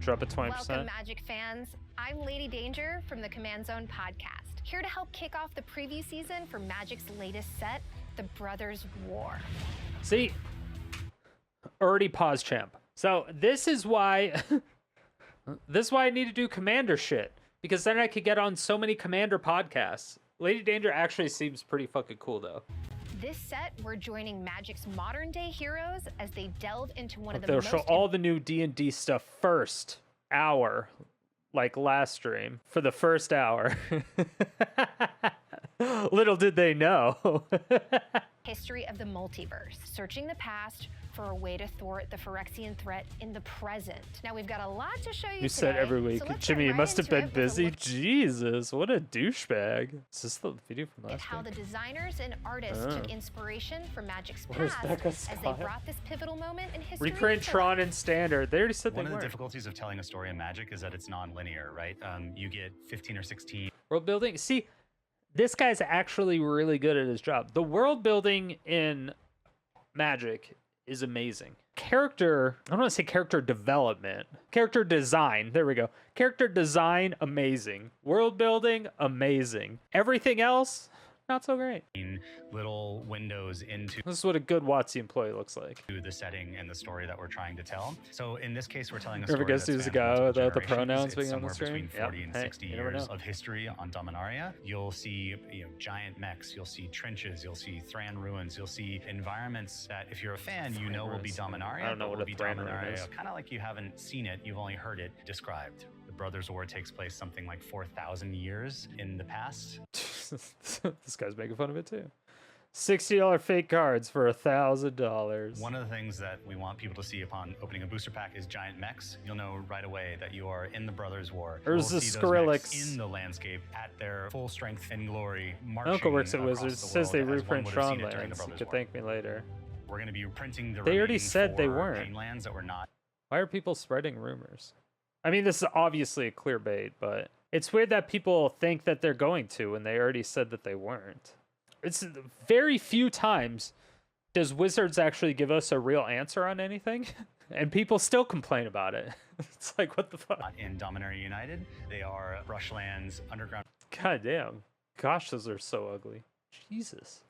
Drop it 20%. Welcome, Magic fans. I'm Lady Danger from the Command Zone podcast, here to help kick off the preview season for Magic's latest set, The Brothers' War. See, already pause, champ. So this is why, I need to do Commander shit, because then I could get on so many Commander podcasts. Lady Danger actually seems pretty fucking cool, though. This set, we're joining Magic's modern-day heroes as they delve into one of the They'll most... show all the new D&D stuff first hour, like last stream, for the first hour. Little did they know. history of the multiverse, searching the past for a way to thwart the Phyrexian threat in the present. Now, we've got a lot to show you today. You said every week. So Jimmy, you must have been busy. Jesus, what a douchebag. Is this the video from last how week? the designers and artists took inspiration from Magic's Where's Becca past as they Scott? brought this pivotal moment in history. Recreate Tron and Standard. They already said One they of the weren't. difficulties of telling a story in Magic is that it's non-linear, right? You get 15 or 16 World building. See, this guy's actually really good at his job. The world building in Magic is amazing. Character, I don't want to say character development. Character design. There we go. Character design, amazing. World building, amazing. Everything else, not so great. little windows into This is what a good WoTC employee looks like. the setting and the story that we're trying to tell. So in this case, we're telling a Ever story guess that's who's the spanned guy multiple without the generations. pronouns It's being on the somewhere stream? between 40 Yep. and Hey, 60 you never years know. of history on Dominaria. You'll see, giant mechs, you'll see trenches, you'll see Thran ruins, you'll see environments that, if you're a fan, you know will be Dominaria. I don't know what will a be Thran ruin is. Kind of like you haven't seen it, you've only heard it described. The Brothers' War takes place something like 4,000 years in the past. This guy's making fun of it too. $60 fake cards for $1,000. One of the things that we want people to see upon opening a booster pack is giant mechs. You'll know right away that you are in the Brothers' War. There's You'll the see those mechs Skrillex. in the landscape at their full strength and glory, My marching uncle works at across Wizards. the Says they world as one reprint would have Tron seen it during the lands. You Brothers' could War. thank me later. We're going to be printing the They already remaining said they 4 weren't. pain lands that were not. Why are people spreading rumors? I mean, this is obviously a clear bait, but it's weird that people think that they're going to when they already said that they weren't. It's very few times does Wizards actually give us a real answer on anything, and people still complain about it. It's like, what the fuck? Not in Dominaria United. They are brushlands, underground God damn. Gosh, those are so ugly. Jesus.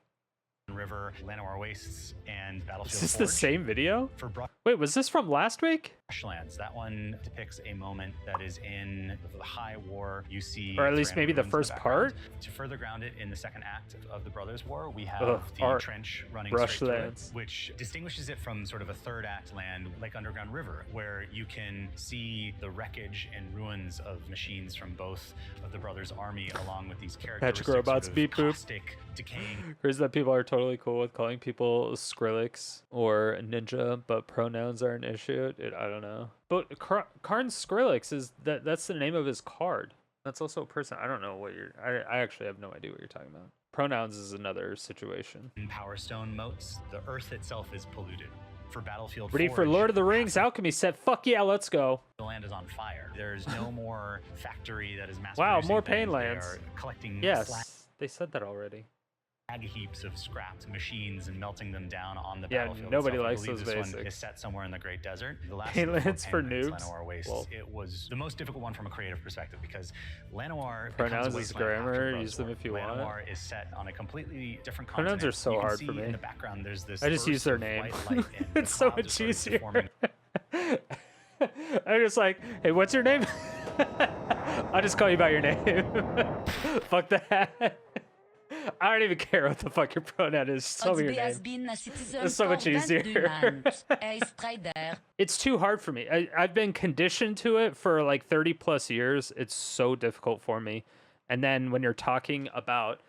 river, Llanowar Wastes, and Battlefield Is this Forge. the same video? For Wait, was this from last week? Brushlands. That one depicts a moment that is in the High War. You see, Or at least Thran maybe the ruins in first background. part? To further ground it in the second act of the Brothers' War, we have Ugh, the art. trench running straight through it, Brushlands. which distinguishes it from sort of a third act land like Underground River, where you can see the wreckage and ruins of machines from both of the Brothers' army, along with these characteristics robots, sort of beep boop. caustic, decaying Here's that people are totally cool with calling people Skrillex or Ninja, but pronouns are an issue. I don't know. But Karn Skrillex that's the name of his card. That's also a person. I don't know what I actually have no idea what you're talking about. Pronouns is another situation. Power Stone moats. The earth itself is polluted. For Battlefield Ready for Forge, Lord of the Rings alchemy set. Fuck yeah, let's go. the land is on fire. There's no more factory that is mass Wow, producing more things. pain They lands. are collecting slag Yes, they said that already. heaps of scrapped machines and melting them down on the Yeah, battlefield. nobody itself. I likes believe those this one basics. is set somewhere in the Great Desert. The last Pain of the 4 lands for pain lands, noobs? Llanowar Wastes. Well. It was the most difficult one from a creative perspective because Llanowar Pronouns becomes a is wasteland after grammar, Brothers' use them War. if you want. Llanowar is set on a completely different Pronouns continent. are so You can hard see for me. in the background, there's this I just use burst their of name. white light and the It's so clouds are much sort of easier. forming. I'm just like, hey, what's your name? I'll just call you by your name. Fuck that. I don't even care what the fuck your pronoun is. Just tell me your name. It's so much easier. It's too hard for me. I've been conditioned to it for like 30 plus years. It's so difficult for me. And then when you're talking about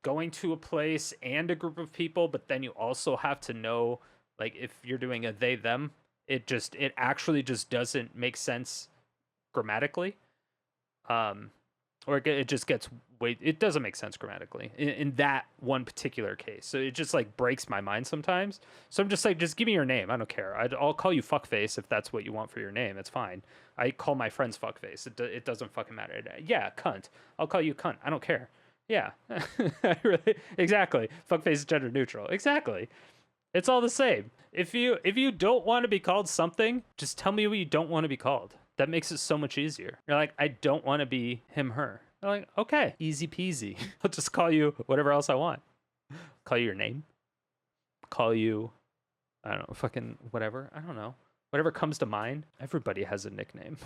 going to a place and a group of people, but then you also have to know, like, if you're doing a they them, it actually just doesn't make sense grammatically. Or it just gets it doesn't make sense grammatically in that one particular case. So it just like breaks my mind sometimes. So I'm just like, just give me your name. I don't care. I'll call you fuckface if that's what you want for your name. It's fine. I call my friends fuckface. It doesn't fucking matter. Yeah, cunt. I'll call you cunt. I don't care. Yeah, exactly. Fuckface is gender neutral. Exactly. It's all the same. If you don't want to be called something, just tell me what you don't want to be called. That makes it so much easier. You're like, I don't want to be him, her. They're like, okay, easy peasy. I'll just call you whatever else I want. Call you your name. Call you, I don't know, fucking whatever. I don't know. Whatever comes to mind. Everybody has a nickname.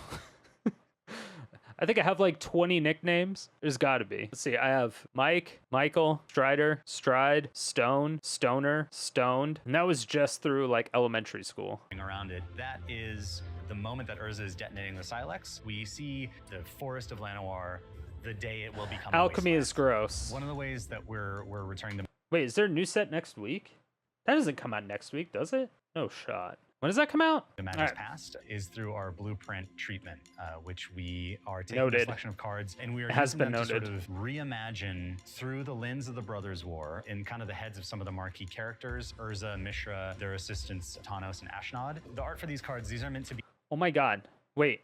I think I have like 20 nicknames. There's got to be. Let's see. I have Mike, Michael, Strider, Stride, Stone, Stoner, Stoned. And that was just through like elementary school. Around it. That is the moment that Urza is detonating the Silex. We see the forest of Llanowar the day it will become Alchemy is gross. One of the ways that we're returning to... Wait, is there a new set next week? That doesn't come out next week, does it? No shot. When does that come out? The Magic's Past is through our blueprint treatment, which we are taking a selection of cards and we are using them to sort of reimagine through the lens of the Brothers' War in kind of the heads of some of the marquee characters, Urza, Mishra, their assistants, Tanos and Ashnod. The art for these cards, these are meant to be... Oh my god. Wait.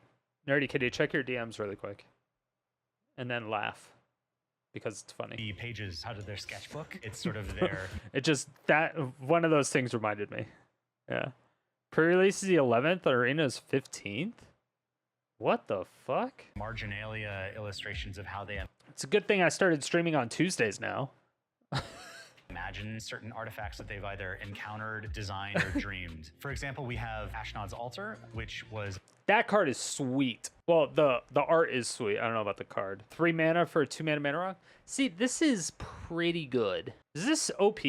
Nerdy Kitty, check your DMs really quick. And then laugh. Because it's funny. The pages out of their sketchbook, it's sort of their... It just, that, one of those things reminded me. Yeah. Pre-release is the 11th, Arena is 15th? What the fuck? Marginalia illustrations of how they... It's a good thing I started streaming on Tuesdays now. Imagine certain artifacts that they've either encountered, designed, or dreamed. For example, we have Ashnod's Altar, which was... That card is sweet. Well, the art is sweet. I don't know about the card. 3 mana for a 2 mana rock. See, this is pretty good. Is this OP?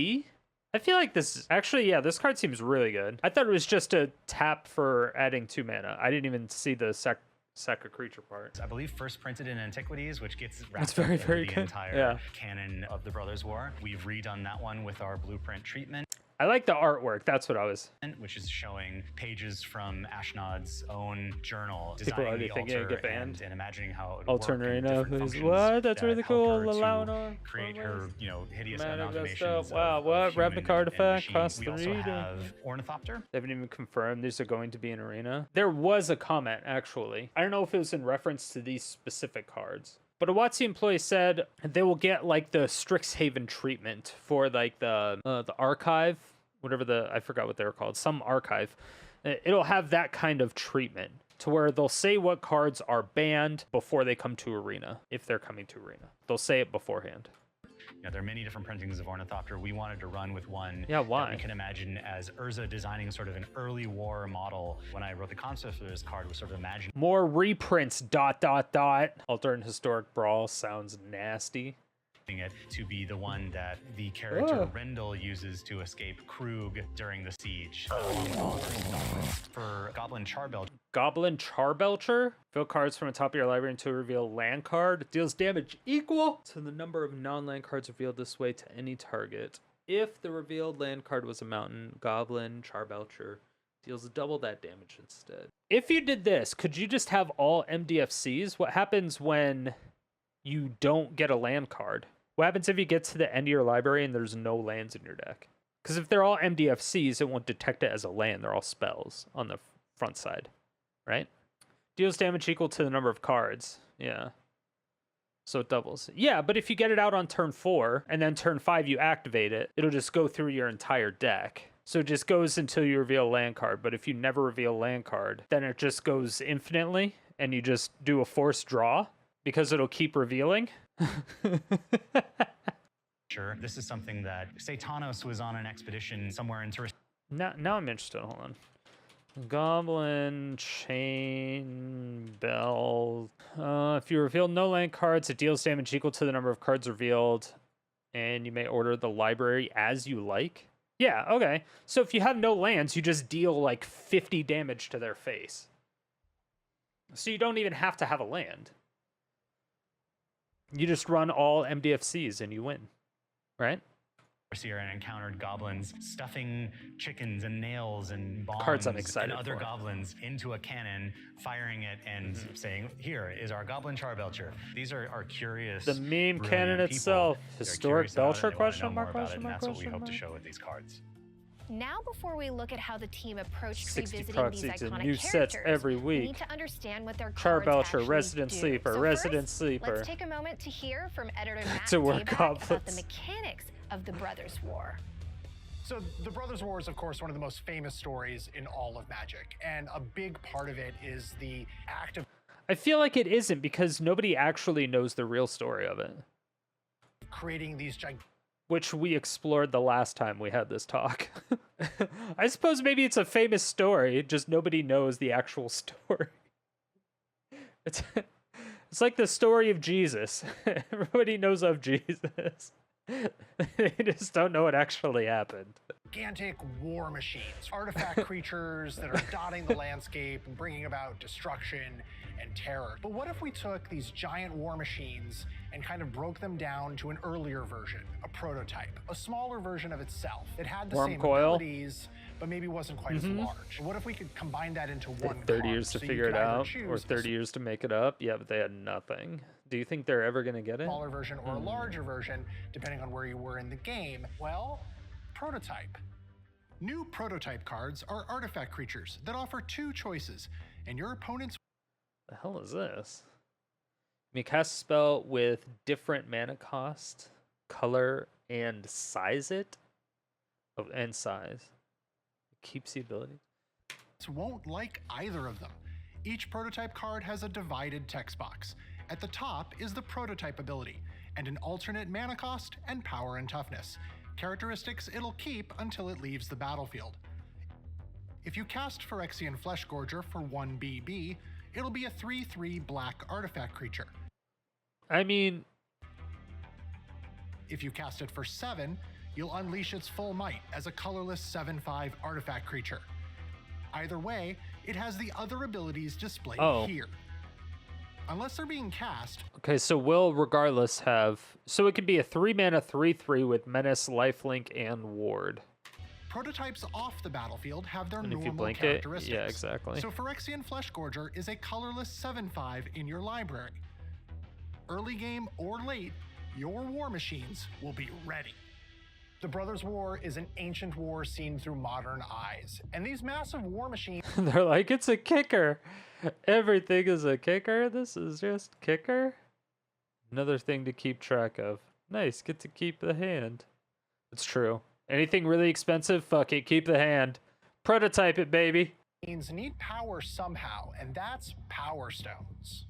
I feel like this is... Actually, yeah, this card seems really good. I thought it was just a tap for adding 2 mana. I didn't even see the sack a creature part. I believe first printed in Antiquities, which gets wrapped up in the entire canon of the Brothers' War. We've redone that one with our blueprint treatment. I like the artwork. That's what I was... Which is showing pages from Ashnod's own journal. People are thinking it get banned. And imagining how it would Alter work Arena. What? That's really cool. Allow create her, hideous amalgamations. Wow, what? Replica artifact costs 3. We also have Ornithopter. They haven't even confirmed these are going to be in Arena. There was a comment, actually. I don't know if it was in reference to these specific cards. But a WoTC employee said they will get like the Strixhaven treatment for like the archive, whatever I forgot what they were called, some archive. It'll have that kind of treatment to where they'll say what cards are banned before they come to Arena, if they're coming to Arena. They'll say it beforehand. There are many different printings of Ornithopter. We wanted to run with one that we can imagine as Urza designing sort of an early war model. When I wrote the concept for this card, was sort of imagining more reprints, ... Alter and Historic Brawl sounds nasty. It to be the one that the character Rendell uses to escape Krug during the siege. For Goblin Charbelcher. Goblin Charbelcher? Fill cards from the top of your library until reveal land card. Deals damage equal to the number of non-land cards revealed this way to any target. If the revealed land card was a mountain, Goblin Charbelcher deals double that damage instead. If you did this, could you just have all MDFCs? What happens when you don't get a land card? What happens if you get to the end of your library and there's no lands in your deck? Because if they're all MDFCs, it won't detect it as a land. They're all spells on the front side, right? Deals damage equal to the number of cards. Yeah. So it doubles. Yeah, but if you get it out on turn 4 and then turn 5 you activate it, it'll just go through your entire deck. So it just goes until you reveal a land card. But if you never reveal a land card, then it just goes infinitely and you just do a forced draw because it'll keep revealing. Sure. This is something that, say Tanos was on an expedition somewhere in Tourist. Now I'm interested. Hold on. Goblin Chain Bell. If you reveal no land cards, it deals damage equal to the number of cards revealed, and you may order the library as you like. Yeah, okay. So if you have no lands, you just deal like 50 damage to their face. So you don't even have to have a land. You just run all MDFCs and you win, right? And encountered goblins stuffing chickens and nails and bombs cards I'm excited and other for. Goblins into a cannon, firing it and saying, "Here is our Goblin Charbelcher." These are curious. The meme cannon itself, historic Belcher? Question mark? Question mark? That's what we hope to show with these cards. Now, before we look at how the team approached 60 revisiting cards these each and iconic new characters, sets every we week. need to understand what their cards Charbelcher, actually Resident do. Sleeper, So Resident first, Sleeper. Let's take a moment to hear from editor Matt To work Tabak about the goblins. mechanics of the Brothers' War. So the Brothers War is, of course, one of the most famous stories in all of Magic, and a big part of it is the act of... I feel like it isn't, because nobody actually knows the real story of it. Creating these which we explored the last time we had this talk. I suppose maybe it's a famous story, just nobody knows the actual story. It's like the story of Jesus. Everybody knows of Jesus. They just don't know what actually happened. Gigantic war machines, artifact creatures that are dotting the landscape and bringing about destruction and terror. But what if we took these giant war machines and kind of broke them down to an earlier version, a prototype, a smaller version of itself that had the same abilities, but maybe wasn't quite as large? What if we could combine that into one 30 years to figure it out, or 30 years to make it up? Yeah, but they had nothing. Do you think they're ever going to get it? Smaller version or a larger version, depending on where you were in the game. Well, prototype. New prototype cards are artifact creatures that offer 2 choices, and your opponent's... The hell is this? You may cast a spell with different mana cost, color, and size it. Oh, and size. It keeps the ability. Won't like either of them. Each prototype card has a divided text box. At the top is the prototype ability, and an alternate mana cost and power and toughness. Characteristics it'll keep until it leaves the battlefield. If you cast Phyrexian Fleshgorger for 1 BB, it'll be a 3/3 black artifact creature. I mean... If you cast it for 7, you'll unleash its full might as a colorless 7/5 artifact creature. Either way, it has the other abilities displayed here. Unless they're being cast... Okay, so will regardless have... So it can be a 3-mana 3/3 with Menace, Lifelink, and Ward. Prototypes off the battlefield have their and normal if you blink characteristics. Yeah, exactly. So Phyrexian Fleshgorger is a colorless 7/5 in your library. Early game or late, your war machines will be ready. The Brothers' War is an ancient war seen through modern eyes, and these massive war machines... They're like, it's a kicker. Everything is a kicker. This is just kicker. Another thing to keep track of. Nice, get to keep the hand. It's true. Anything really expensive, fuck it, keep the hand. Prototype it, baby. Need power somehow, and that's Power Stones.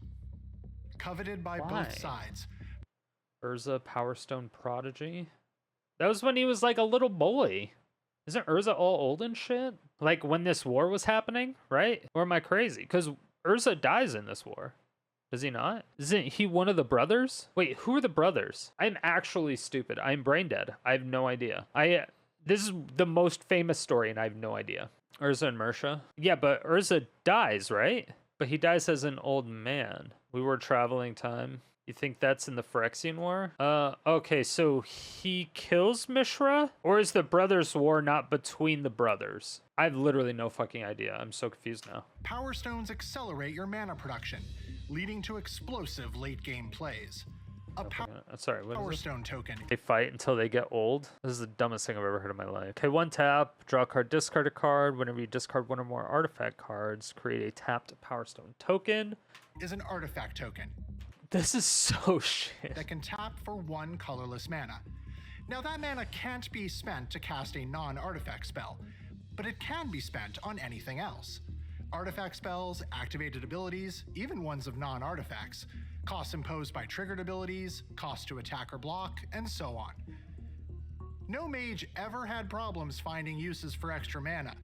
Coveted by both sides. Urza Power Stone Prodigy. That was when he was like a little boy. Isn't Urza all old and shit? Like when this war was happening, right? Or am I crazy? Because Urza dies in this war. Does he not? Isn't he one of the brothers? Wait, who are the brothers? I'm actually stupid. I'm brain dead. I have no idea. This is the most famous story and I have no idea. Urza and Mersha? Yeah, but Urza dies, right? But he dies as an old man. We were traveling time. You think that's in the Phyrexian War? Okay, so he kills Mishra? Or is the Brothers' War not between the brothers? I have literally no fucking idea. I'm so confused now. Power Stones accelerate your mana production, leading to explosive late-game plays. A Power Stone token. They fight until they get old? This is the dumbest thing I've ever heard in my life. Okay, 1 tap, draw a card, discard a card. Whenever you discard 1 or more artifact cards, create a tapped Power Stone token. Is an artifact token. This is so shit. That can tap for 1 colorless mana. Now that mana can't be spent to cast a non-artifact spell, but it can be spent on anything else. Artifact spells, activated abilities, even ones of non-artifacts, costs imposed by triggered abilities, cost to attack or block, and so on. No mage ever had problems finding uses for extra mana.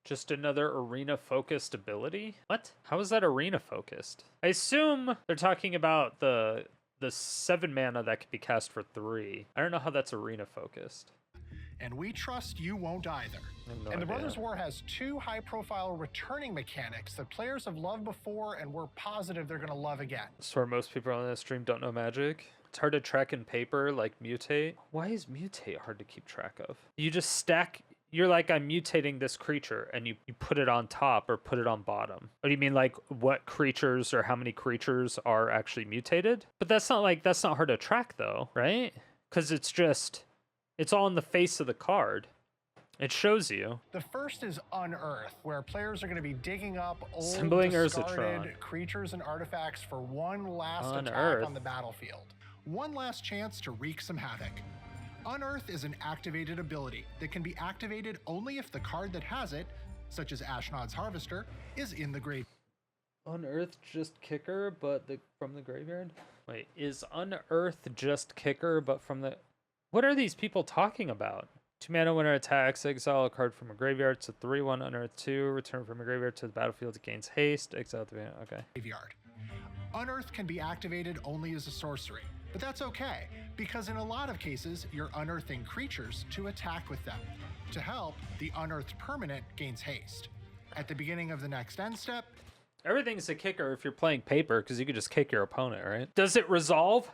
Just another arena-focused ability? What? How is that arena-focused? I assume they're talking about the 7 mana that could be cast for 3. I don't know how that's arena-focused. And we trust you won't either. And the Brothers' War has 2 high-profile returning mechanics that players have loved before and we're positive they're going to love again. So most people on this stream don't know Magic. It's hard to track in paper, like Mutate. Why is Mutate hard to keep track of? You just stack... You're like, I'm mutating this creature, and you put it on top or put it on bottom. What do you mean, like, what creatures or how many creatures are actually mutated? But that's not hard to track, though, right? Because it's all in the face of the card. It shows you. The first is Unearth, where players are going to be digging up old, discarded creatures and artifacts for 1 last attack on the battlefield. 1 last chance to wreak some havoc. Unearth is an activated ability that can be activated only if the card that has it, such as Ashnod's Harvester, is in the graveyard. Unearth just kicker, but from the graveyard? Wait, is Unearth just kicker, but from the... What are these people talking about? 2 mana when it attacks, exile a card from a graveyard. It's a 3/1 Unearth 2. Return from a graveyard to the battlefield. It gains haste. Exile the... Okay. Graveyard. Unearth can be activated only as a sorcery, but that's okay, because in a lot of cases, you're unearthing creatures to attack with them. To help, the unearthed permanent gains haste. At the beginning of the next end step, everything's a kicker if you're playing paper, because you could just kick your opponent, right? Does it resolve?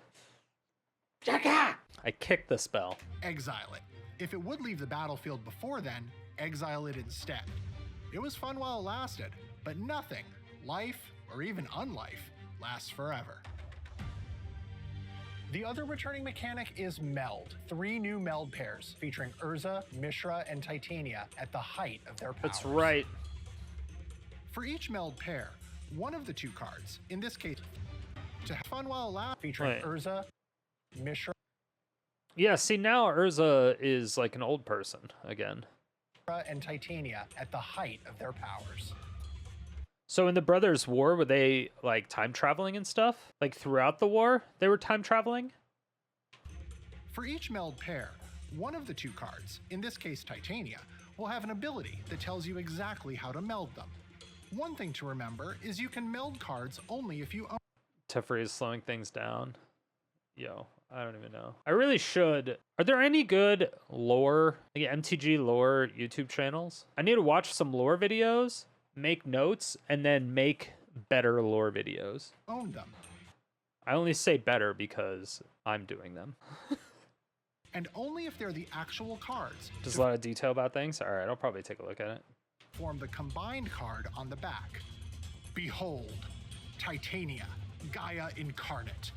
I kicked the spell. Exile it. If it would leave the battlefield before then, exile it instead. It was fun while it lasted, but nothing, life or even unlife, lasts forever. The other returning mechanic is Meld. 3 new Meld pairs featuring Urza, Mishra, and Titania at the height of their powers. That's right. For each Meld pair, one of the 2 cards, in this case, to have fun while it lasts, featuring Urza, Mishra. Yeah, see, now Urza is like an old person again. And Titania at the height of their powers. So in the Brothers' War, were they like time traveling and stuff? Like throughout the war, they were time traveling? For each Meld pair, one of the 2 cards, in this case Titania, will have an ability that tells you exactly how to meld them. One thing to remember is you can meld cards only if you own. Teferi is slowing things down. Yo, I don't even know. I really should. Are there any good lore, like MTG lore YouTube channels? I need to watch some lore videos, make notes, and then make better lore videos. Own them. I only say better because I'm doing them. And only if they're the actual cards. Just a lot of detail about things? All right, I'll probably take a look at it. Form the combined card on the back. Behold, Titania, Gaia Incarnate.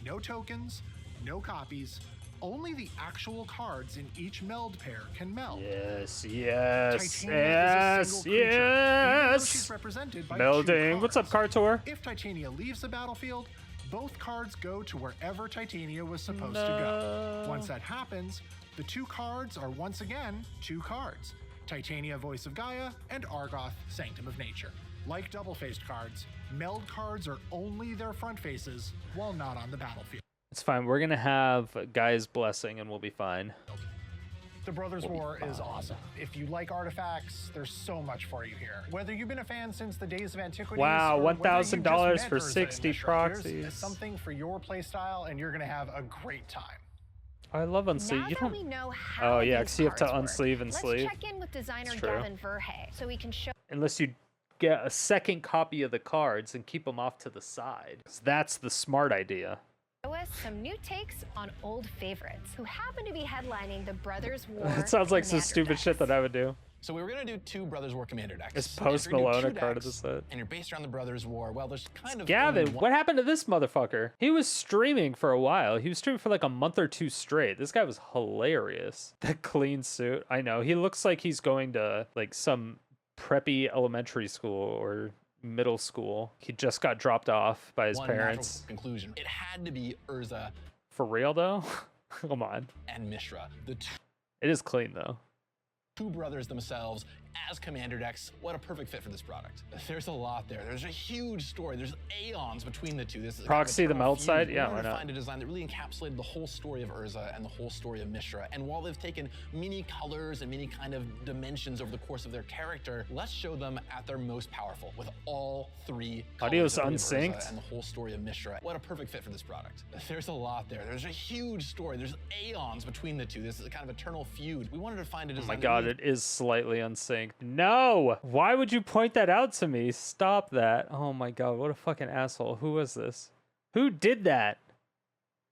No tokens, no copies, only the actual cards in each Meld pair can meld. Yes, yes, Titania is a single creature, even though she's yes. represented by Melding. 2 cards. What's up, Kartor? If Titania leaves the battlefield, both cards go to wherever Titania was supposed to go. Once that happens, the 2 cards are once again 2 cards. Titania, Voice of Gaia, and Argoth, Sanctum of Nature. Like double-faced cards, Meld cards are only their front faces while not on the battlefield. It's fine. We're going to have Gaia's Blessing and we'll be fine. The Brothers' War is awesome. If you like artifacts, there's so much for you here. Whether you've been a fan since the days of Antiquities, wow, or $1,000 for Urza 60 proxies. Here's something for your playstyle, and you're going to have a great time. I love unsleeve. Now you that don't. we know how Oh yeah, these because you have to cards unsleeve work, and sleeve. Let's check in with designer It's true. Devin Verhey so we can show Unless you get a second copy of the cards and keep them off to the side. 'Cause that's the smart idea. us some new takes on old favorites who happen to be headlining the Brothers' War. It sounds like some Commander stupid decks. shit that I would do. So we were going to do 2 Brothers War Commander decks. Is Post If we're gonna do Malone a 2 card of the decks, set? And you're based around the Brothers War. Well, there's kind of Gavin, only one- what happened to this motherfucker? He was streaming for a while. He was streaming for like a month or 2 straight. This guy was hilarious. That clean suit. I know. He looks like he's going to like some preppy elementary school or middle school. He just got dropped off by his one parents. natural conclusion. It had to be Urza For real though? Come on. and Mishra, the It is clean though. 2 brothers themselves as commander decks. What a perfect fit for this product. There's a lot there. There's a huge story. There's aeons between the 2. This is Proxy, the meld side? We Yeah, wanted why to not? find a design that really encapsulated the whole story of Urza and the whole story of Mishra. And while they've taken many colors and many kind of dimensions over the course of their character, let's show them at their most powerful with all 3 Audio's colors of Urza unsynced. and the whole story of Mishra. What a perfect fit for this product. There's a lot there. There's a huge story. There's aeons between the 2. This is a kind of eternal feud. We wanted to find a Oh design my that god, really it is slightly unsynced. No! Why would you point that out to me? Stop that. Oh my god, what a fucking asshole. Who was this? Who did that?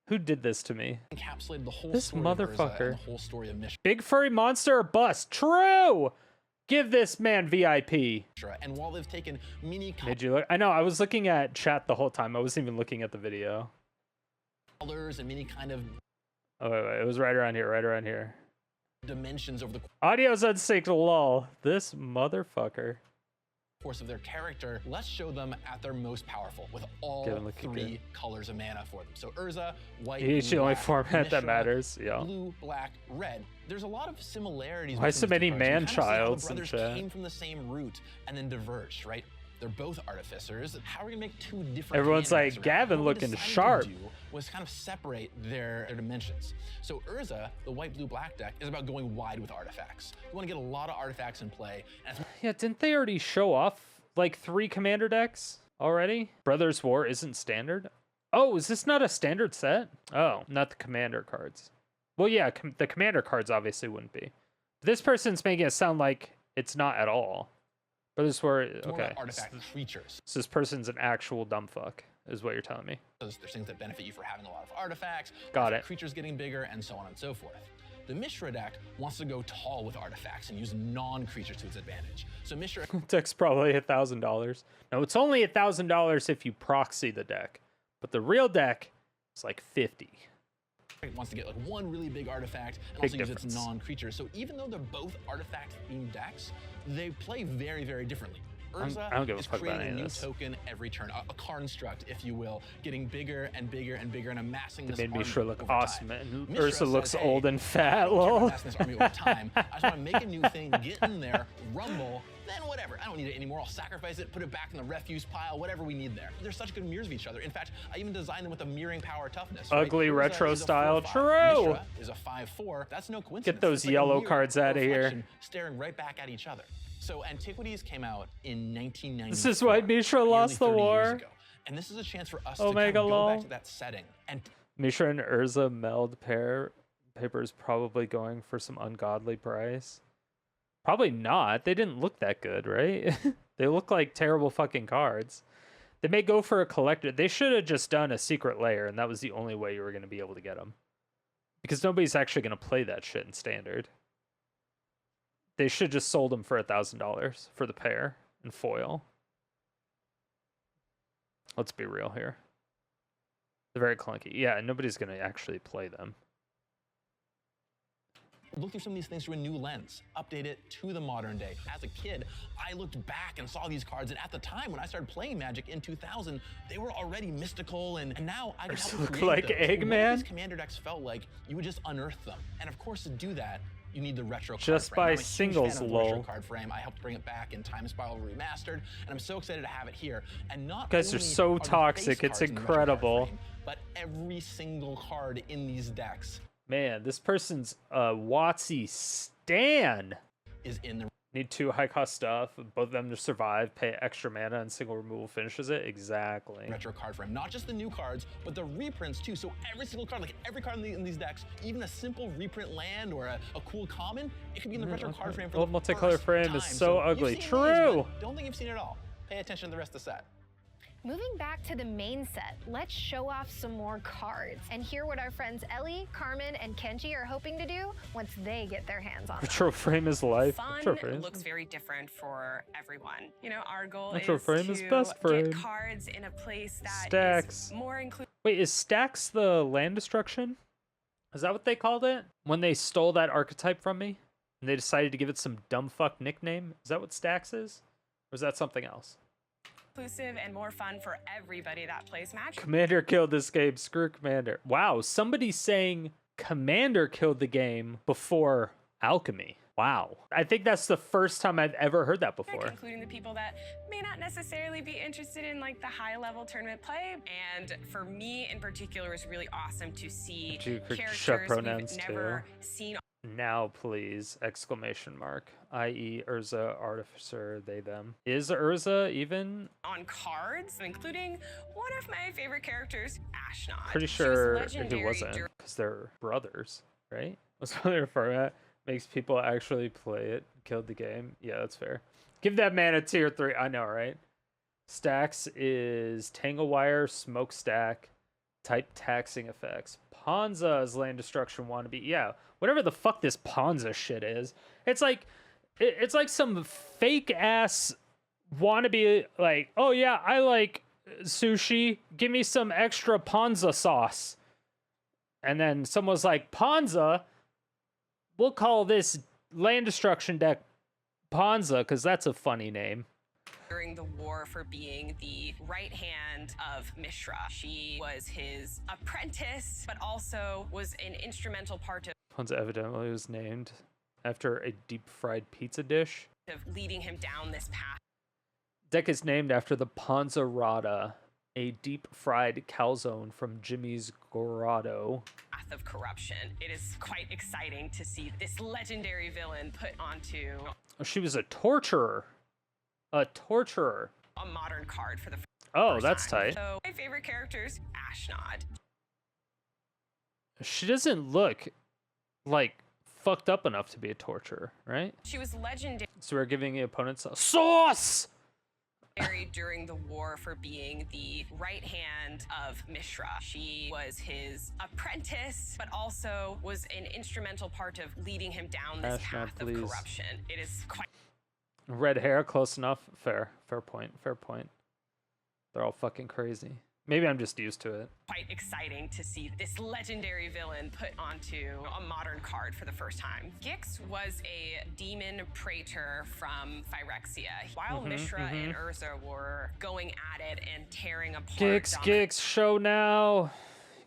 Who did this to me? encapsulated the whole This story of Urza motherfucker. and the whole story of Big furry monster or bust? True! Give this man VIP. Mishra. And while they've taken many Did you look? I know, I was looking at chat the whole time. I wasn't even looking at the video. colors and many kind of Oh, wait. It was right around here, right around here. dimensions over the Audio's unsynced, lol. This motherfucker. course of their character, let's show them at their most powerful with all 3 colors of mana for them. So Urza, white, it's the only format that matters. Yeah. Blue, black, red. There's a lot of similarities. Why so many man-childs? The brothers came from the same root and then diverged, right? They're both artificers. How are we gonna make 2 different? Everyone's like, Gavin looking sharp. Was kind of separate their dimensions. So Urza, the white, blue, black deck, is about going wide with artifacts. You want to get a lot of artifacts in play. And yeah, didn't they already show off like 3 commander decks already? Brothers War isn't standard. Oh, is this not a standard set? Oh, not the commander cards. Well, yeah, the commander cards obviously wouldn't be. This person's making it sound like it's not at all. Brothers War, okay. Artifact creatures. So this person's an actual dumb fuck, is what you're telling me. There's things that benefit you for having a lot of artifacts. Got it. Creatures getting bigger, and so on and so forth. The Mishra deck wants to go tall with artifacts and use non-creatures to its advantage. So Mishra deck's probably $1,000. No, it's only $1,000 if you proxy the deck, but the real deck is like 50. Wants to get like 1 really big artifact and also use its non-creatures. So even though they're both artifact-themed decks, they play very, very differently. Urza I don't give a is fuck about creating any a new of this. token every turn, a construct, if you will, getting bigger and bigger and bigger and amassing this army. It made Mishra look over awesome, time. and Mishra Urza looks says, old and fat. I don't care about amassing this army over time. I just want to make a new thing, get in there, rumble, then whatever. I don't need it anymore. I'll sacrifice it, put it back in the refuse pile, whatever we need there. They're such good mirrors of each other. In fact, I even designed them with a mirroring power toughness. Ugly right? retro style. 4/5. True. Mishra is a 5/4. That's no coincidence. Get those It's like yellow a mirror cards out of here. reflection Staring right back at each other. So Antiquities came out in 1994. This is why Mishra lost the war. And this is a chance for us to kind of go back to that setting. And Mishra and Urza meld paper is probably going for some ungodly price. Probably not. They didn't look that good, right? They look like terrible fucking cards. They may go for a collector. They should have just done a secret layer, and that was the only way you were going to be able to get them. Because nobody's actually going to play that shit in standard. They should just sold them for $1,000 for the pair and foil. Let's be real here. They're very clunky. Yeah, nobody's going to actually play them. Look through some of these things through a new lens, update it to the modern day. As a kid, I looked back and saw these cards, and at the time when I started playing Magic in 2000, they were already mystical, and now I can help look like Eggman. These commander decks felt like you would just unearth them, and of course to do that, you need the retro just card frame. by I'm a singles, huge fan of the lol. retro card frame. I helped bring it back in Time Spiral Remastered, and I'm so excited to have it here. And not you guys are so toxic, it's incredible. Frame, but every single card in these decks. Man, this person's WoTC stan Is in the need 2 high cost stuff, both of them to survive, pay extra mana, and single removal finishes it. Exactly. retro card frame. Not just the new cards, but the reprints too. So every single card, like every card in these decks, even a simple reprint land or a cool common, it could be in the retro card frame for Old the multicolor first frame time. is so ugly. You've seen True. these, but don't think you've seen it all. Pay attention to the rest of the set. Moving back to the main set, let's show off some more cards and hear what our friends Ellie, Carmen, and Kenji are hoping to do once they get their hands on them. Retro frame is life. Fun Retro frame looks very different for everyone. You know, our goal Retro is frame to is best frame. get cards in a place that Stacks. is more inclusive. Wait, is Stacks the land destruction? Is that what they called it? When they stole that archetype from me and they decided to give it some dumb fuck nickname? Is that what Stacks is? Or is that something else? Inclusive and more fun for everybody that plays Magic. Commander killed this game. Screw Commander. Wow, somebody's saying Commander killed the game before Alchemy. Wow. I think that's the first time I've ever heard that before. Including the people that may not necessarily be interested in like the high level tournament play. And for me in particular, it's really awesome to see characters we've never seen. Now please, exclamation mark, i.e. Urza, Artificer, they, them. Is Urza even? On cards, including one of my favorite characters, Ashnod. Pretty sure he wasn't, because they're brothers, right? That's what they're format. Makes people actually play it. Killed the game. Yeah, that's fair. Give that man a tier 3. I know, right? Stacks is Tanglewire, Smokestack, type taxing effects. Ponza is land destruction wannabe. Yeah, whatever the fuck this Ponza shit is. It's like some fake ass wannabe, like, oh yeah, I like sushi. Give me some extra Ponza sauce. And then someone's like, Ponza? We'll call this land destruction deck Ponza because that's a funny name. during the war for being the right hand of Mishra. She was his apprentice, but also was an instrumental part Ponza evidently was named after a deep-fried pizza dish. Of leading him down this path. Deck is named after the Panzerata, a deep-fried calzone from Jimmy's Grotto. Path of corruption. It is quite exciting to see this legendary villain put onto... Oh, she was a torturer. A torturer. A modern card for the first Oh, that's time. tight. So, my favorite characters, Ashnod. She doesn't look like fucked up enough to be a torturer, right? She was legendary. So we're giving the opponents a sauce! During the war for being the right hand of Mishra. She was his apprentice, but also was an instrumental part of leading him down this path of corruption. It is quite... Red hair, close enough. Fair point. They're all fucking crazy. Maybe I'm just used to it. Quite exciting to see this legendary villain put onto a modern card for the first time. Gix was a demon praetor from Phyrexia. While Mishra and Urza were going at it and tearing apart... Gix, show now!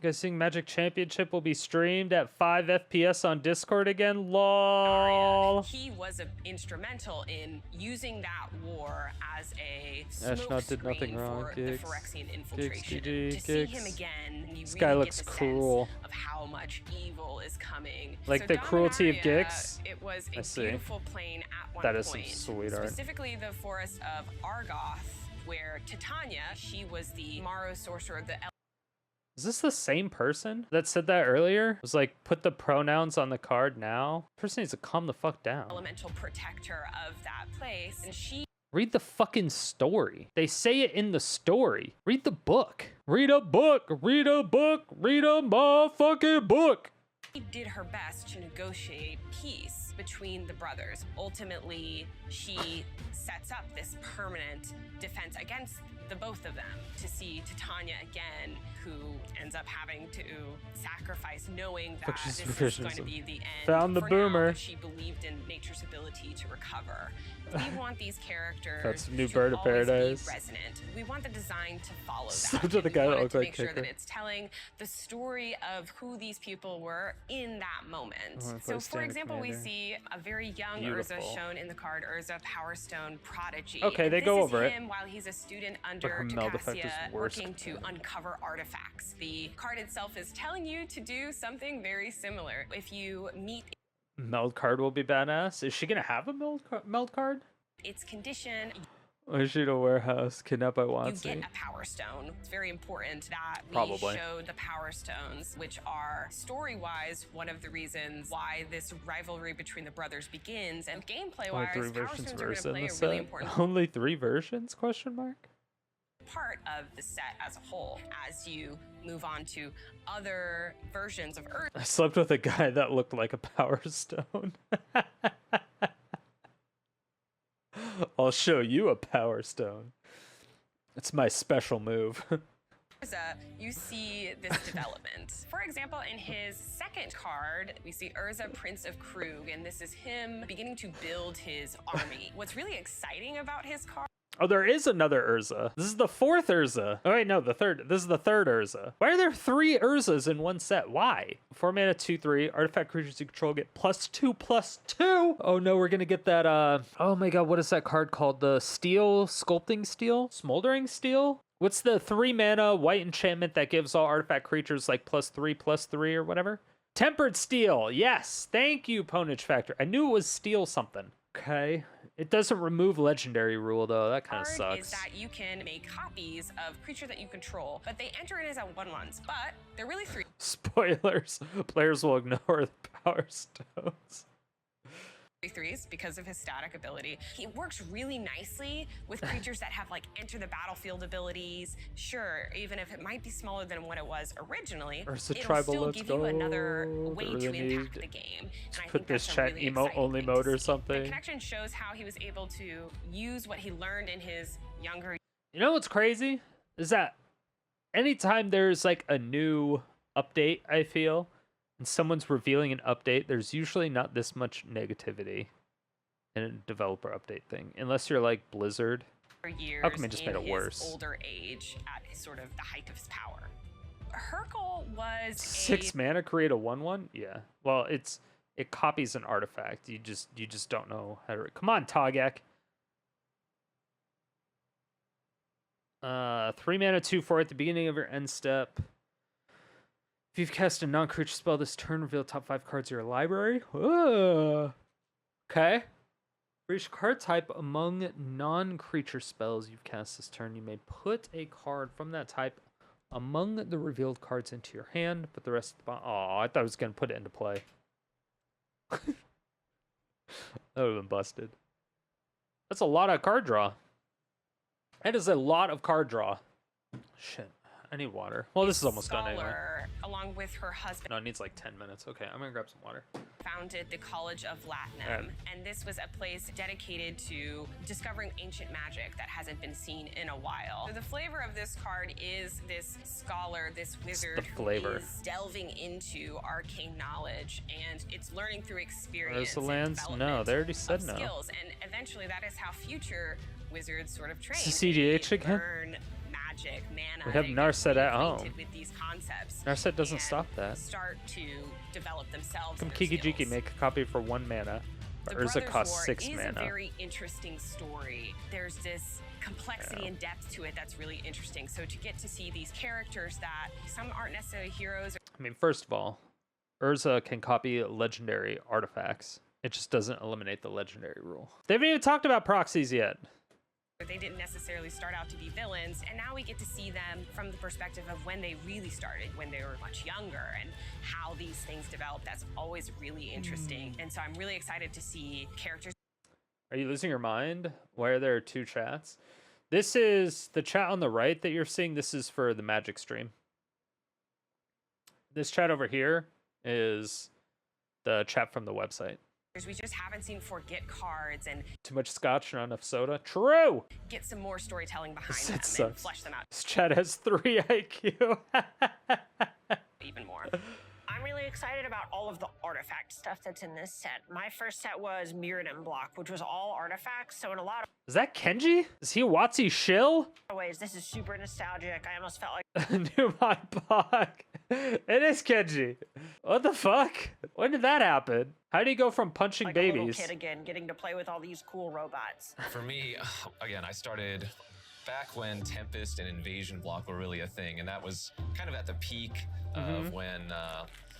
You guys think Magic Championship will be streamed at 5 FPS on Discord again? LOL! He was instrumental in using that war as a Ashnod did nothing wrong. for the Phyrexian infiltration. GG, to see him again, you this really guy get looks the cruel. sense of how much evil is coming. Like so the cruelty of Dominaria, Gix? It was a I see. beautiful plane at one That is point. some sweet art. Specifically the forest of Argoth, where Titania, she was the Maro sorcerer, the Is this the same person that said that earlier? It was like, put the pronouns on the card now? Person needs to calm the fuck down. elemental protector of that place, and she Read the fucking story. They say it in the story. Read the book. Read a book. Read a book. Read a motherfucking book. She did her best to negotiate peace between the brothers. Ultimately, she sets up this permanent defense against the both of them, to see Titania again, who ends up having to sacrifice, knowing that this is going to be the end. Found the boomer. Now, she believed in nature's ability to recover. We want these characters That's new to Bird of always Paradise. be resonant. We want the design to follow Such that. a the guy We that wanted looked to like make sure Kicker. that it's telling the story of who these people were in that moment. Oh, So, for Standard example, we Commander. see a very young Beautiful. Urza shown in the card Urza Power Stone Prodigy. Okay, And they this go is over it. him while he's a student But under her meld effect is Tocassia, worse. working to uncover artifacts. The card itself is telling you to do something very similar. If you meet Meld card will be badass. Is she gonna have a meld card? its condition, Or is she in a warehouse kidnapped by you WoTC? get a Power Stone. It's very important that we Probably. showed the Power Stones, which are story-wise one of the reasons why this rivalry between the brothers begins. And Only gameplay-wise, 3 Power versions Stones are going verse to in play the a really set. important Only 3 versions? Question mark. part of the set as a whole. As you move on to other versions of Earth, I slept with a guy that looked like a Power Stone. I'll show you a Power Stone. It's my special move. Urza, you see this development. For example, in his second card, we see Urza, Prince of Krug, and this is him beginning to build his army. What's really exciting about his card Oh, there is another Urza. This is the 4th Urza. Oh wait, no, the 3rd. This is the 3rd Urza. Why are there 3 Urzas in one set? Why? 4 mana, 2/3. Artifact creatures you control get +2/+2. Oh no, we're gonna get that. Oh my god, what is that card called? The Steel, Sculpting Steel, Smoldering Steel. What's the 3 mana white enchantment that gives all artifact creatures like +3/+3 or whatever? Tempered Steel. Yes, thank you, Ponage Factor. I knew it was Steel something. Okay. It doesn't remove legendary rule though. That kind of sucks. is that you can make copies of creature that you control, but they enter in as 1/1s, but they're really 3. Spoilers. Players will ignore the Power Stones. 3/3s because of his static ability. He works really nicely with creatures that have like enter the battlefield abilities. Sure, even if it might be smaller than what it was originally, Urza it'll Tribal, still let's give go. you another way They to really impact need the game. And I put think this that's a chat really emote exciting only thing to mode or see. something. The connection shows how he was able to use what he learned in his younger You know what's crazy? Is that anytime there's like a new update, I feel, and someone's revealing an update, there's usually not this much negativity in a developer update thing. Unless you're like Blizzard. For years Alchemy just made it in his worse. older age, at his sort of the height of his power. Hercule was 6 mana create a 1/1. Yeah. Well, it copies an artifact. You just don't know how to. Come on, Togek. 3 mana 2/4 at the beginning of your end step. If you've cast a non-creature spell this turn, reveal top 5 cards of your library. Okay. For each card type among non-creature spells you've cast this turn, you may put a card from that type among the revealed cards into your hand, but the rest of the I thought I was going to put it into play. That would have been busted. That's a lot of card draw. That is a lot of card draw. Shit. I need water. Well, this is almost done anyway. Along with her husband. No, it needs like 10 minutes. Okay, I'm gonna grab some water. Founded the College of Latinum, and this was a place dedicated to discovering ancient magic that hasn't been seen in a while. So the flavor of this card is this scholar, this wizard who is delving into arcane knowledge, and it's learning through experience. The lands? No, they already said no. Skills, and eventually that is how future wizards sort of train. CCDH again? Learn magic, mana. We have Narset at home. With these concepts. Narset doesn't stop that. Start to develop themselves. Come Kiki-Jiki, make a copy for 1 mana. Urza costs 6 mana. It's a very interesting story. There's this complexity and depth to it that's really interesting. So to get to see these characters that some aren't necessarily heroes. I mean, first of all, Urza can copy legendary artifacts. It just doesn't eliminate the legendary rule. They haven't even talked about proxies yet. They didn't necessarily start out to be villains, and now we get to see them from the perspective of when they really started, when they were much younger, and how these things develop. That's always really interesting. And so I'm really excited to see characters. Are you losing your mind? Why are there 2 chats? This is the chat on the right that you're seeing. This is for the Magic stream. This chat over here is the chat from the website. We just haven't seen forget cards and too much scotch, not enough soda. True. Get some more storytelling behind them and flesh them out. This chat has 3 IQ. Even more. I'm really excited about all of the artifact stuff that's in this set. My first set was Mirrodin block, which was all artifacts. So in a lot of Is that Kenji? Is he a WoTC shill? ways, this is super nostalgic. I almost felt like New my block. It is Kenji. What the fuck? When did that happen? How do you go from punching a babies? little kid again, getting to play with all these cool robots. For me, again, I started back when Tempest and Invasion block were really a thing, and that was kind of at the peak of when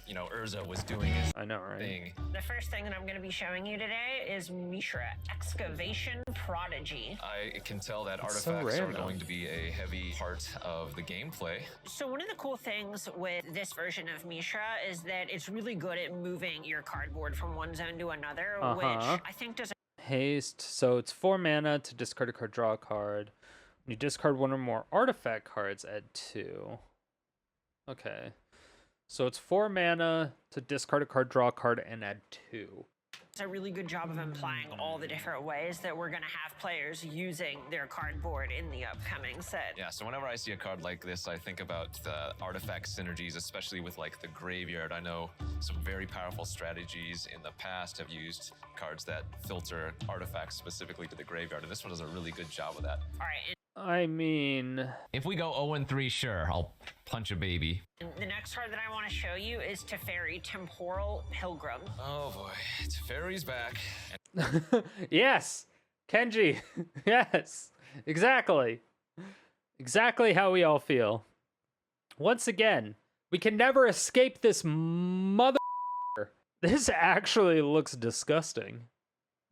Urza was doing his thing. The first thing that I'm going to be showing you today is Mishra, Excavation Prodigy. I can tell that artifacts are going to be a heavy part of the gameplay. So one of the cool things with this version of Mishra is that it's really good at moving your cardboard from one zone to another, which I think does haste. So it's 4 mana to discard a card, draw a card. When you discard 1 or more artifact cards, add 2. Okay. So it's 4 mana to discard a card, draw a card, and add 2. It's a really good job of implying all the different ways that we're going to have players using their cardboard in the upcoming set. Yeah, so whenever I see a card like this, I think about the artifact synergies, especially with like the graveyard. I know some very powerful strategies in the past have used cards that filter artifacts specifically to the graveyard, and this one does a really good job of that. All right. I mean, if we go 0-3, sure, I'll punch a baby. The next card that I want to show you is Teferi, Temporal Pilgrim. Oh boy, Teferi's back. Yes, Kenji. Yes, exactly. Exactly how we all feel. Once again, we can never escape this mother. This actually looks disgusting.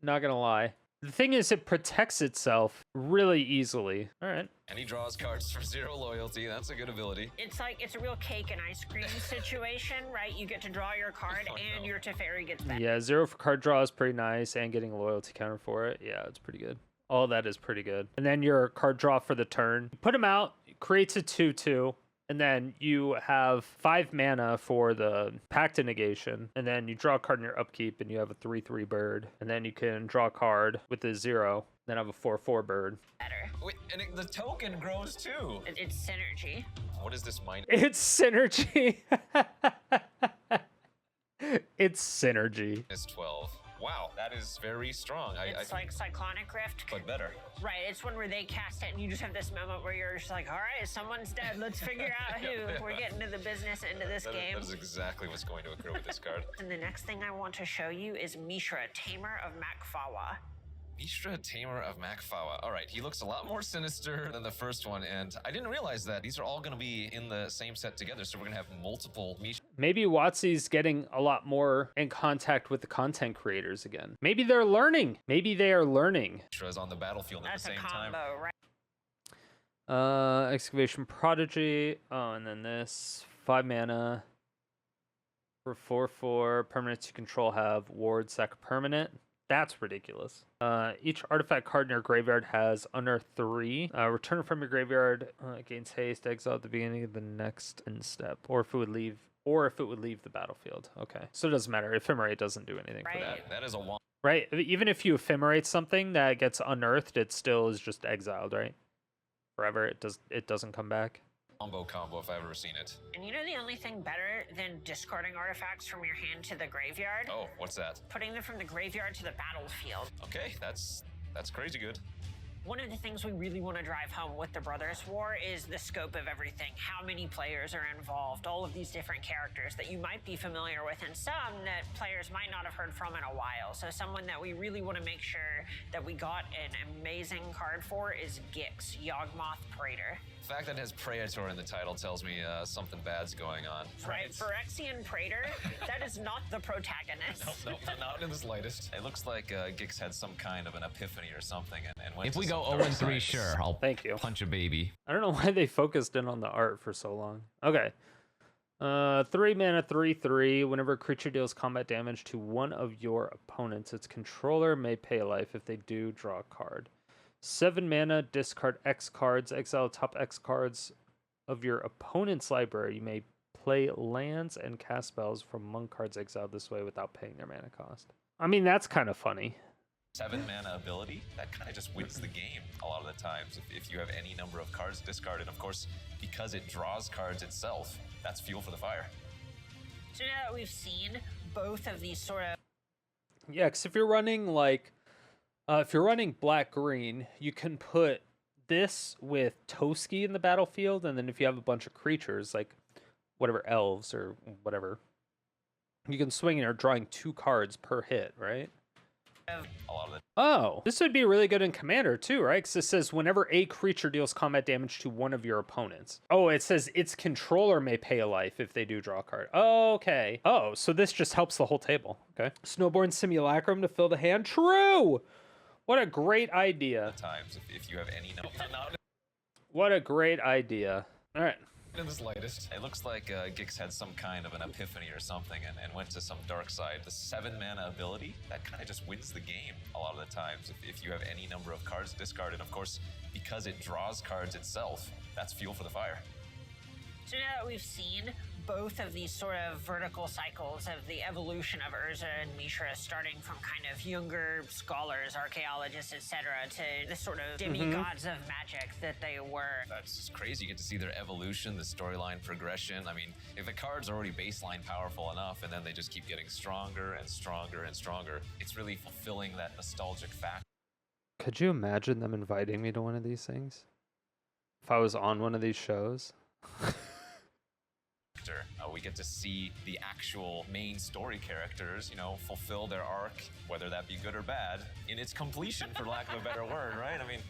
Not gonna lie. The thing is, it protects itself really easily. All right. And he draws cards for 0 loyalty. That's a good ability. It's like, it's a real cake and ice cream situation, right? You get to draw your card and your Teferi gets back. Yeah, 0 for card draw is pretty nice, and getting a loyalty counter for it. Yeah, it's pretty good. All that is pretty good. And then your card draw for the turn. Put him out, creates a 2/2. And then you have 5 mana for the Pact of Negation. And then you draw a card in your upkeep, and you have a 3/3 bird. And then you can draw a card with a 0. Then have a 4/4 bird. Better. Wait, and the token grows too. It's synergy. What is this mind? It's synergy. It's synergy. It's 12. Wow, that is very strong. It's like Cyclonic Rift. But better. Right, it's one where they cast it and you just have this moment where you're just like, all right, someone's dead. Let's figure out who. We're getting to the business end of this game. That is exactly what's going to occur with this card. And the next thing I want to show you is Mishra, Tamer of Makfawa. Mishra, Tamer of Makfawa. All right, he looks a lot more sinister than the first one, and I didn't realize that these are all going to be in the same set together, so we're going to have multiple Mishra. Maybe WoTC's getting a lot more in contact with the content creators again. Maybe they're learning. Maybe they are learning. Mishras on the battlefield at the same time. That's a combo, right? Excavation Prodigy. Oh, and then this 5 mana for 4/4. Permanents you control have ward, sack a permanent. That's ridiculous. Each artifact card in your graveyard has unearthed 3. Return from your graveyard, gains haste, exile at the beginning of the next end step, or if it would leave the battlefield. Okay, so it doesn't matter. Ephemerate doesn't do anything for that. That is a long. Right, even if you ephemerate something that gets unearthed, it still is just exiled, right? Forever. It doesn't come back. Combo if I've ever seen it. And you know the only thing better than discarding artifacts from your hand to the graveyard? Oh, what's that? Putting them from the graveyard to the battlefield. Okay, that's crazy good. One of the things we really want to drive home with the Brothers War is the scope of everything. How many players are involved, all of these different characters that you might be familiar with, and some that players might not have heard from in a while. So someone that we really want to make sure that we got an amazing card for is Gix, Yawgmoth Praetor. The fact that it has Praetor in the title tells me something bad's going on. Right, Phyrexian Praetor, that is not the protagonist. Nope, not in the slightest. It looks like Gix had some kind of an epiphany or something and went If we go 0-3, sure, I'll Thank you. punch a baby. I don't know why they focused in on the art for so long. Okay. 3 mana, 3/3. Whenever a creature deals combat damage to one of your opponents, its controller may pay a life. If they do, draw a card. 7 mana, discard X cards. Exile top X cards of your opponent's library. You may play lands and cast spells from among cards exiled this way without paying their mana cost. I mean, that's kind of funny. 7 mana ability, that kind of just wins the game a lot of the times. If you have any number of cards discarded, of course, because it draws cards itself, that's fuel for the fire. So now that we've seen both of these sort of... Yeah, because if you're running like... if you're running black-green, you can put this with Toski in the battlefield, and then if you have a bunch of creatures, like whatever elves or whatever, you can swing and you're drawing 2 cards per hit, right? A lot of the Oh, this would be really good in Commander too, right? Because it says whenever a creature deals combat damage to one of your opponents. Oh, it says its controller may pay a life if they do draw a card. Oh, okay. Oh, so this just helps the whole table. Okay. Snowborn Simulacrum to fill the hand. True! What a great idea. times if you have any number. What a great idea. All right. In the slightest. It looks like Gix had some kind of an epiphany or something and went to some dark side. The 7 mana ability, that kind of just wins the game a lot of the times. If you have any number of cards discarded, of course, because it draws cards itself, that's fuel for the fire. So now that we've seen both of these sort of vertical cycles of the evolution of Urza and Mishra, starting from kind of younger scholars, archaeologists, etc., to the sort of demigods of magic that they were. That's just crazy. You get to see their evolution, the storyline progression. I mean, if the cards are already baseline powerful enough and then they just keep getting stronger and stronger and stronger, it's really fulfilling that nostalgic factor. Could you imagine them inviting me to one of these things? If I was on one of these shows? We get to see the actual main story characters, fulfill their arc, whether that be good or bad, in its completion, for lack of a better word, right? I mean,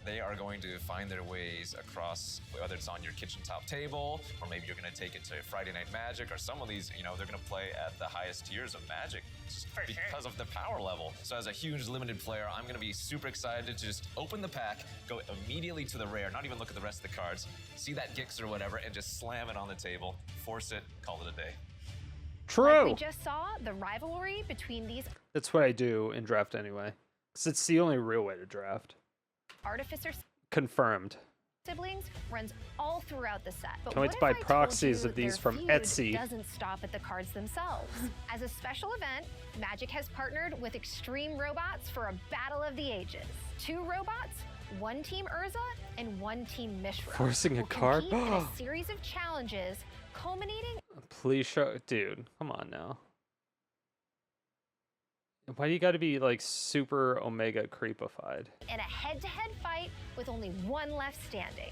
they are going to find their ways across, whether it's on your kitchen top table, or maybe you're going to take it to Friday Night Magic, or some of these, they're going to play at the highest tiers of Magic just because of the power level. So as a huge limited player, I'm going to be super excited to just open the pack, go immediately to the rare, not even look at the rest of the cards, see that Gix or whatever, and just slam it on the table, force it, call it a day. True. Like we just saw, the rivalry between these That's what I do in draft anyway. Because it's the only real way to draft. artificer Confirmed. siblings runs all throughout the set. But Can't wait what to if buy I told proxies you of these their from feud Etsy. Doesn't stop at the cards themselves. As a special event, Magic has partnered with Extreme Robots for a battle of the ages. 2 robots, 1 team Urza, and 1 team Mishra. Forcing a will card? compete in a series of challenges, culminating. Please show, dude. Come on now. Why do you got to be like super Omega creepified? In a head-to-head fight with only one left standing.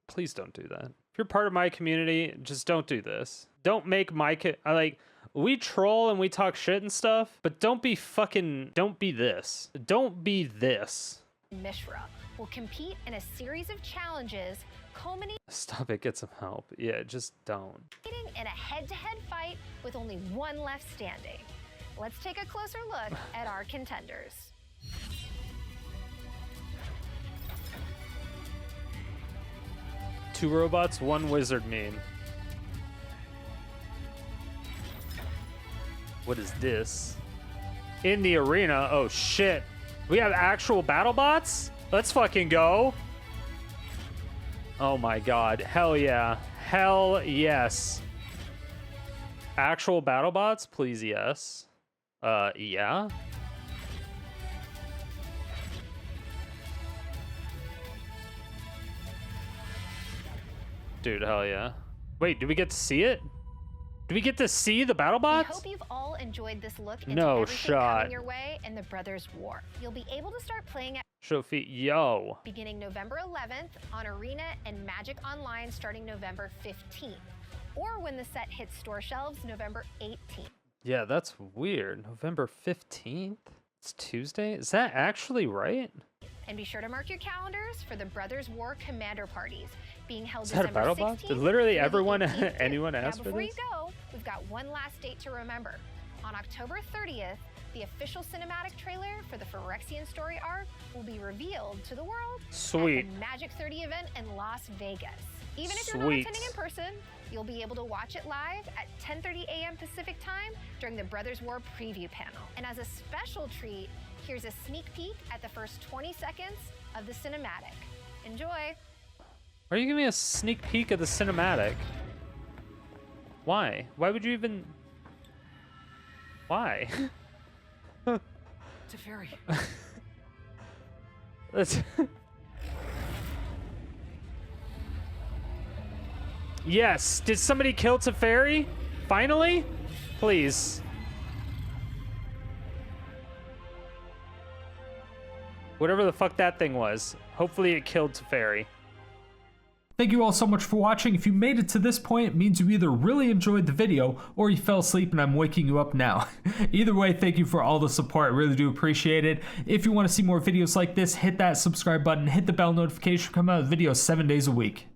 Please don't do that. If you're part of my community, just don't do this. Don't make my we troll and we talk shit and stuff, but don't be this. Don't be this. Mishra will compete in a series of challenges culminating. Stop it, get some help. Yeah, just don't. In a head-to-head fight with only one left standing. Let's take a closer look at our contenders. Two robots, one wizard meme. What is this? In the arena? Oh shit. We have actual battle bots? Let's fucking go. Oh my god. Hell yeah. Hell yes. Actual battle bots? Please, yes. Yeah. Dude, hell yeah. Wait, do we get to see it? Do we get to see the battle bots? I hope you've all enjoyed this look into no everything shot. Coming your way in the Brothers War. You'll be able to start playing at Show feet, yo. beginning November 11th on Arena and Magic Online starting November 15th, or when the set hits store shelves November 18th. Yeah, that's weird. November 15th? It's Tuesday? Is that actually right? And be sure to mark your calendars for the Brothers War Commander Parties being held Is that December a battle bot? 16th Did literally through the everyone, 18th. anyone Now, ask for before this? you go, we've got one last date to remember. On October 30th, the official cinematic trailer for the Phyrexian story arc will be revealed to the world Sweet. at the Magic 30 event in Las Vegas. Even if you're not attending in person, you'll be able to watch it live at 10:30 a.m. Pacific time during the Brothers War preview panel. And as a special treat, here's a sneak peek at the first 20 seconds of the cinematic. Enjoy. Are you giving me a sneak peek of the cinematic? Why? Why would you even... Why? Teferi. That's... Yes! Did somebody kill Teferi? Finally? Please. Whatever the fuck that thing was. Hopefully it killed Teferi. Thank you all so much for watching. If you made it to this point, it means you either really enjoyed the video or you fell asleep and I'm waking you up now. Either way, thank you for all the support. I really do appreciate it. If you want to see more videos like this, hit that subscribe button, hit the bell notification, come out with videos 7 days a week.